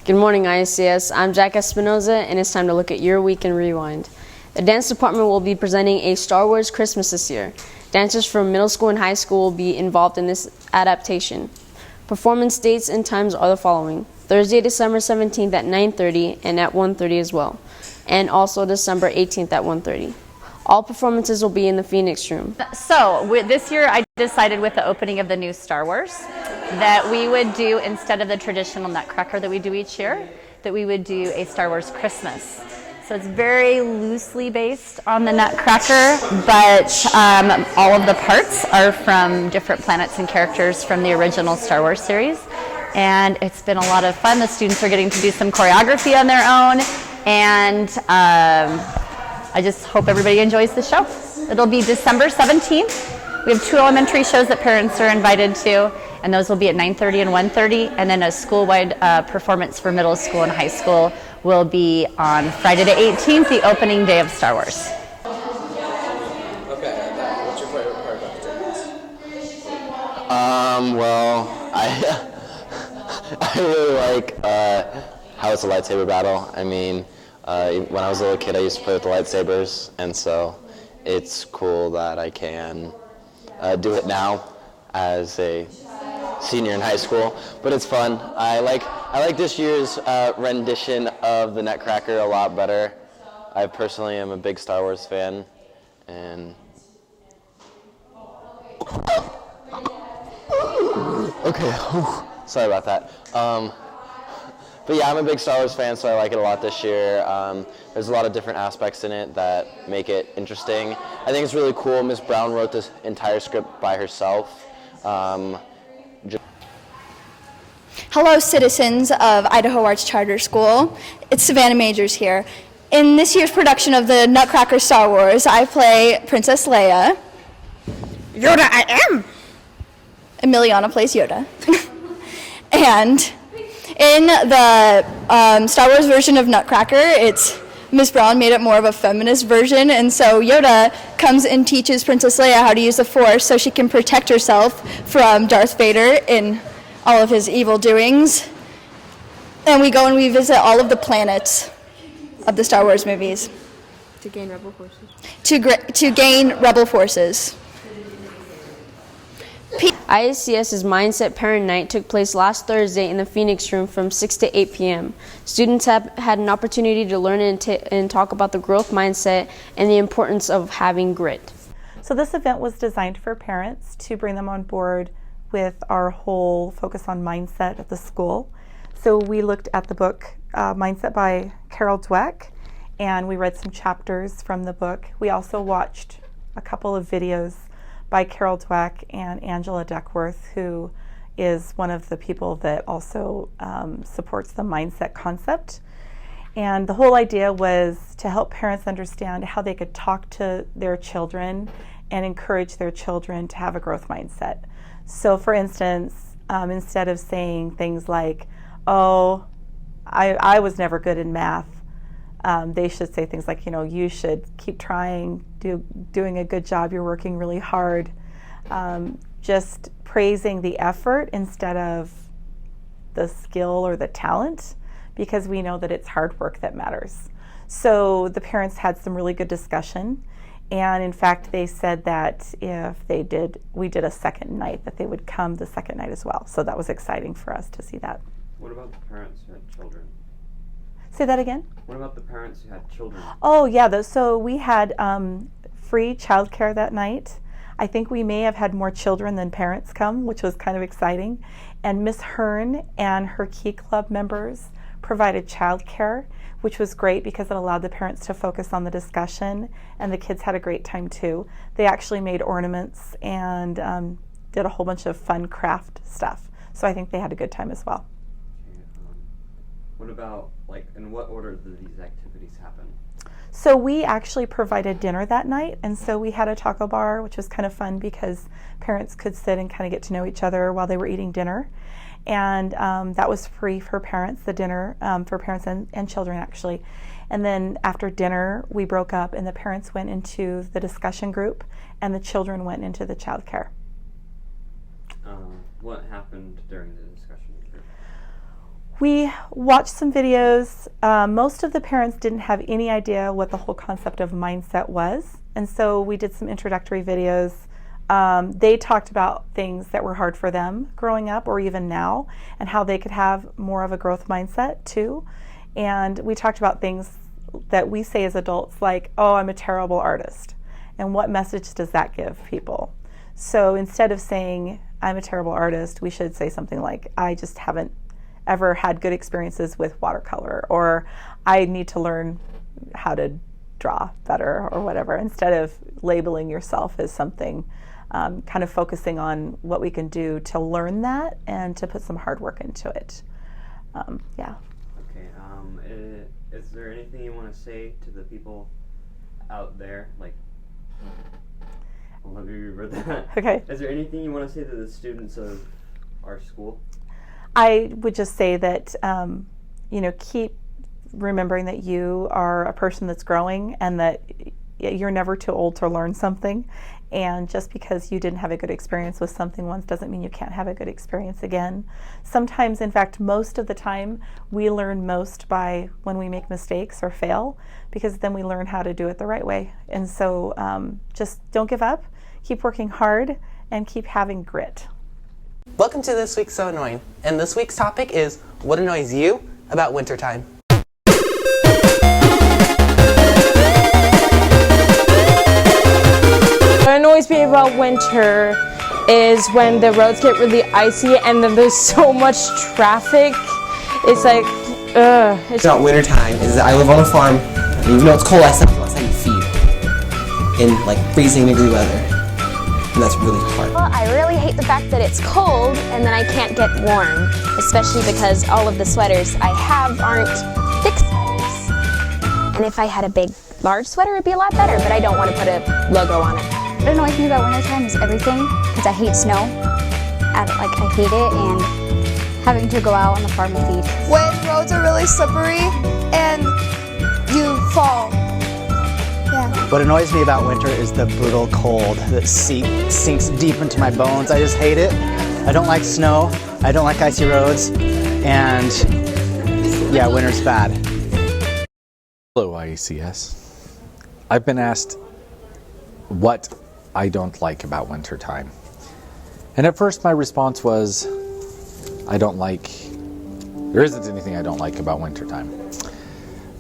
Good morning, IACS. I'm Jack Espinoza, and it's time to look at your week in Rewind. The dance department will be presenting a Star Wars Christmas this year. Dancers from middle school and high school will be involved in this adaptation. Performance dates and times are the following: Thursday, December 17th at 9:30 and at 1:30 as well, and also December 18th at 1:30. All performances will be in the Phoenix Room. So this year I decided with the opening of the new Star Wars that we would do, instead of the traditional Nutcracker that we do each year, that we would do a Star Wars Christmas. So it's very loosely based on the Nutcracker, but all of the parts are from different planets and characters from the original Star Wars series. And it's been a lot of fun. The students are getting to do some choreography on their own, and I just hope everybody enjoys the show. It'll be December 17th. We have 2 elementary shows that parents are invited to, and those will be at 9:30 and 1:30, and then a school-wide performance for middle school and high school will be on Friday the 18th, the opening day of Star Wars. Okay, what's your favorite part about the dance? Well, I really like how it's a lightsaber battle. I mean, when I was a little kid, I used to play with the lightsabers, and so it's cool that I can do it now as a senior in high school. But it's fun. I like this year's rendition of the Nutcracker a lot better. I personally am a big Star Wars fan, and okay, sorry about that. But yeah, I'm a big Star Wars fan, so I like it a lot this year. There's a lot of different aspects in it that make it interesting. I think it's really cool. Miss Brown wrote this entire script by herself. Hello, citizens of Idaho Arts Charter School. It's Savannah Majors here. In this year's production of the Nutcracker Star Wars, I play Princess Leia. Yoda, I am! Emiliana plays Yoda. And in the Star Wars version of Nutcracker, Miss Brown made it more of a feminist version, and so Yoda comes and teaches Princess Leia how to use the Force so she can protect herself from Darth Vader in all of his evil doings. And we go and we visit all of the planets of the Star Wars movies. To gain rebel forces. To gain rebel forces. IACS's Mindset Parent Night took place last Thursday in the Phoenix Room from 6 to 8 p.m. Students have had an opportunity to learn and talk about the growth mindset and the importance of having grit. So this event was designed for parents to bring them on board with our whole focus on mindset at the school. So we looked at the book Mindset by Carol Dweck, and we read some chapters from the book. We also watched a couple of videos by Carol Dweck and Angela Duckworth, who is one of the people that also supports the mindset concept. And the whole idea was to help parents understand how they could talk to their children and encourage their children to have a growth mindset. So for instance, instead of saying things like, oh, I was never good in math, they should say things like, you should keep trying, doing a good job, you're working really hard. Just praising the effort instead of the skill or the talent, because we know that it's hard work that matters. So the parents had some really good discussion, and in fact they said that if we did a second night, that they would come the second night as well. So that was exciting for us to see that. What about the parents who had children? Say that again? What about the parents who had children? Oh yeah, so we had free childcare that night. I think we may have had more children than parents come, which was kind of exciting. And Miss Hearn and her Key Club members provided childcare, which was great because it allowed the parents to focus on the discussion, and the kids had a great time too. They actually made ornaments and did a whole bunch of fun craft stuff. So I think they had a good time as well. What about, in what order do these activities happen? So we actually provided dinner that night, and so we had a taco bar, which was kind of fun because parents could sit and kind of get to know each other while they were eating dinner. And that was free for parents, the dinner, for parents and children actually. And then after dinner, we broke up and the parents went into the discussion group and the children went into the childcare. What happened during the discussion group? We watched some videos. Most of the parents didn't have any idea what the whole concept of mindset was, and so we did some introductory videos. They talked about things that were hard for them growing up or even now, and how they could have more of a growth mindset too. And we talked about things that we say as adults, like, oh, I'm a terrible artist. And what message does that give people? So instead of saying, I'm a terrible artist, we should say something like, I just haven't ever had good experiences with watercolor, or I need to learn how to draw better, or whatever, instead of labeling yourself as something, kind of focusing on what we can do to learn that and to put some hard work into it. Yeah. Okay, is there anything you want to say to the people out there? Like, let me reword that. Okay. Is there anything you want to say to the students of our school? I would just say that, keep remembering that you are a person that's growing and that you're never too old to learn something. And just because you didn't have a good experience with something once doesn't mean you can't have a good experience again. Sometimes, in fact, most of the time, we learn most by when we make mistakes or fail, because then we learn how to do it the right way. And so just don't give up, keep working hard, and keep having grit. Welcome to This Week's So Annoying, and this week's topic is what annoys you about wintertime. What annoys me about winter is when the roads get really icy and then there's so much traffic. It's like, About wintertime is that I live on a farm, and even though it's cold outside, you outside and feed in like freezing degree weather, and that's really hard. Well, I really hate the fact that it's cold and then I can't get warm, especially because all of the sweaters I have aren't thick sweaters. And if I had a big, large sweater, it'd be a lot better, but I don't want to put a logo on it. What annoys me about wintertime is everything, because I hate snow. I hate it, and having to go out on the farm and feed. When roads are really slippery and you fall. Yeah. What annoys me about winter is the brutal cold that sinks deep into my bones. I just hate it. I don't like snow. I don't like icy roads. And yeah, winter's bad. Hello, IACS. I've been asked what I don't like about wintertime. And at first my response was, there isn't anything I don't like about wintertime.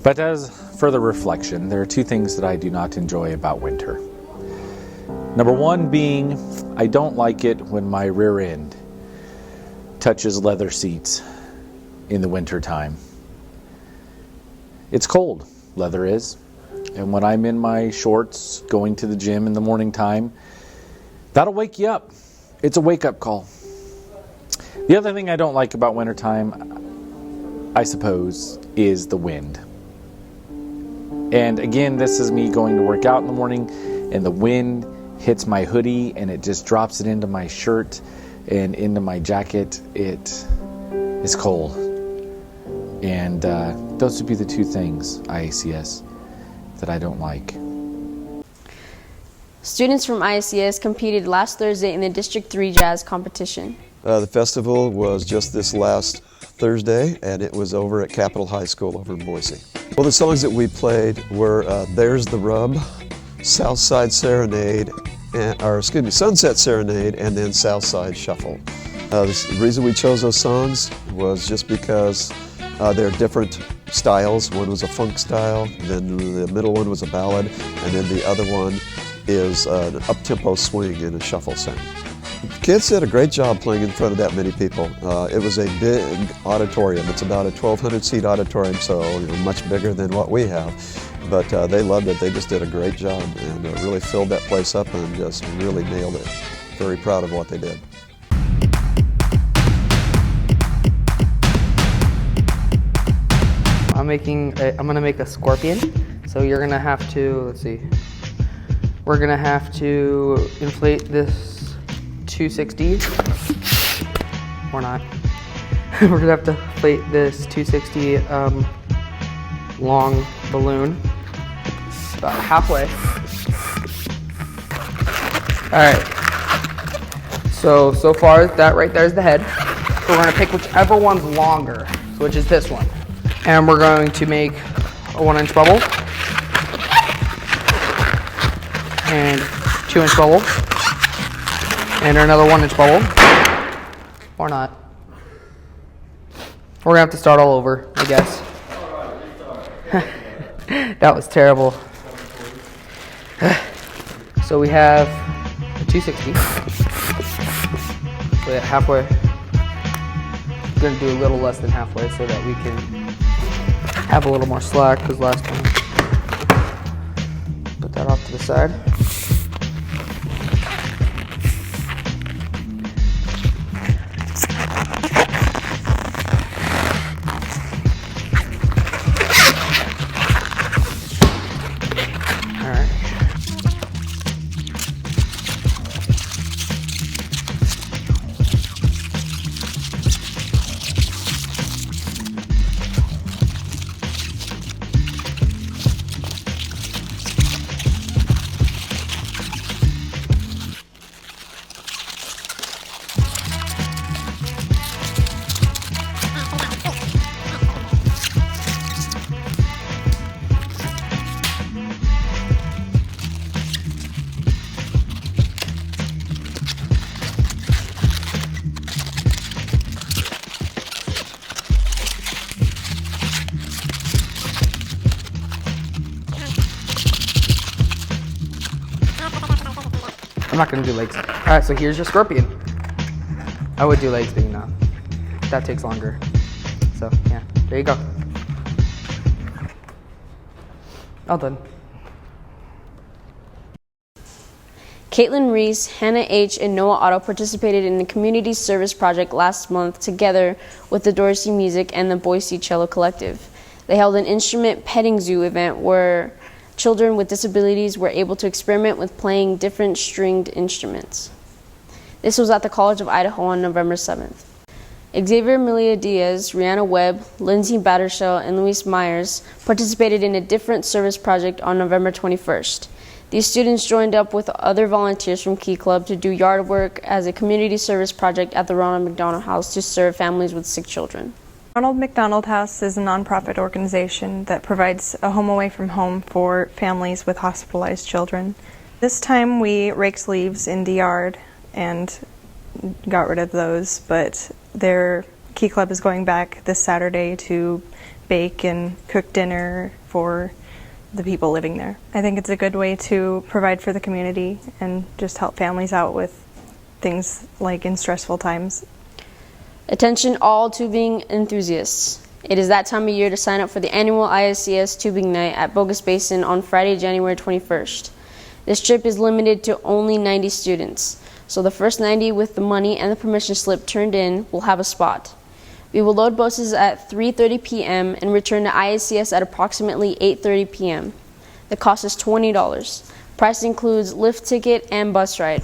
But as further reflection, there are two things that I do not enjoy about winter. Number one being, I don't like it when my rear end touches leather seats in the wintertime. It's cold, leather is. And when I'm in my shorts going to the gym in the morning time, that'll wake you up. It's a wake-up call. The other thing I don't like about wintertime, I suppose, is the wind. And again, this is me going to work out in the morning, and the wind hits my hoodie, and it just drops it into my shirt and into my jacket. It is cold. And those would be the two things, IACS, that I don't like. Students from IACS competed last Thursday in the District 3 Jazz competition. The festival was just this last Thursday, and it was over at Capitol High School over in Boise. Well, the songs that we played were There's the Rub, Southside Serenade, Sunset Serenade, and then Southside Shuffle. The reason we chose those songs was just because they're different styles. One was a funk style, then the middle one was a ballad, and then the other one is an up-tempo swing and a shuffle sound. Kids did a great job playing in front of that many people. It was a big auditorium. It's about a 1,200-seat auditorium, so much bigger than what we have. But they loved it. They just did a great job and really filled that place up and just really nailed it. Very proud of what they did. I'm gonna make a scorpion. So you're gonna have to, we're gonna have to inflate this 260, or not. We're gonna have to inflate this 260 long balloon about halfway. All right. So far that right there is the head. we're going to pick whichever one's longer, which is this one. And we're going to make a 1-inch bubble. And 2-inch bubble. And another 1-inch bubble. Or not. We're going to have to start all over, I guess. That was terrible. So we have a 260. So we're halfway. I'm going to do a little less than halfway so that we can have a little more slack, because last time. Put that off to the side. I'm not going to do legs. Alright, so here's your scorpion. I would do legs, but you know, that takes longer. So, yeah, there you go. All done. Caitlin Reese, Hannah H., and Noah Otto participated in the community service project last month together with the Dorsey Music and the Boise Cello Collective. They held an instrument petting zoo event where children with disabilities were able to experiment with playing different stringed instruments. This was at the College of Idaho on November 7th. Xavier Milia Diaz, Rihanna Webb, Lindsay Battershell, and Luis Myers participated in a different service project on November 21st. These students joined up with other volunteers from Key Club to do yard work as a community service project at the Ronald McDonald House to serve families with sick children. Ronald McDonald House is a nonprofit organization that provides a home away from home for families with hospitalized children. This time we raked leaves in the yard and got rid of those, but their Key Club is going back this Saturday to bake and cook dinner for the people living there. I think it's a good way to provide for the community and just help families out with things like in stressful times. Attention all tubing enthusiasts. It is that time of year to sign up for the annual IACS Tubing Night at Bogus Basin on Friday, January 21st. This trip is limited to only 90 students, so the first 90 with the money and the permission slip turned in will have a spot. We will load buses at 3:30 p.m. and return to IACS at approximately 8:30 p.m. The cost is $20. Price includes lift ticket and bus ride.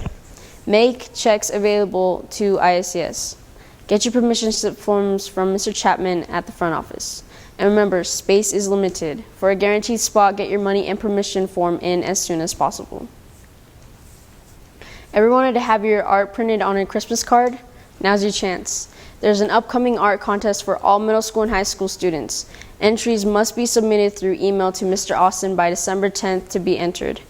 Make checks available to IACS. Get your permission slip forms from Mr. Chapman at the front office. And remember, space is limited. For a guaranteed spot, get your money and permission form in as soon as possible. Ever wanted to have your art printed on a Christmas card? Now's your chance. There's an upcoming art contest for all middle school and high school students. Entries must be submitted through email to Mr. Austin by December 10th to be entered.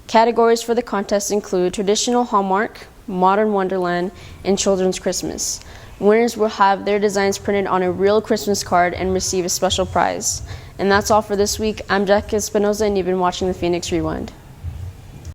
Categories for the contest include Traditional Hallmark, Modern Wonderland, and Children's Christmas. Winners will have their designs printed on a real Christmas card and receive a special prize. And that's all for this week. I'm Jack Espinoza, and you've been watching the Phoenix Rewind.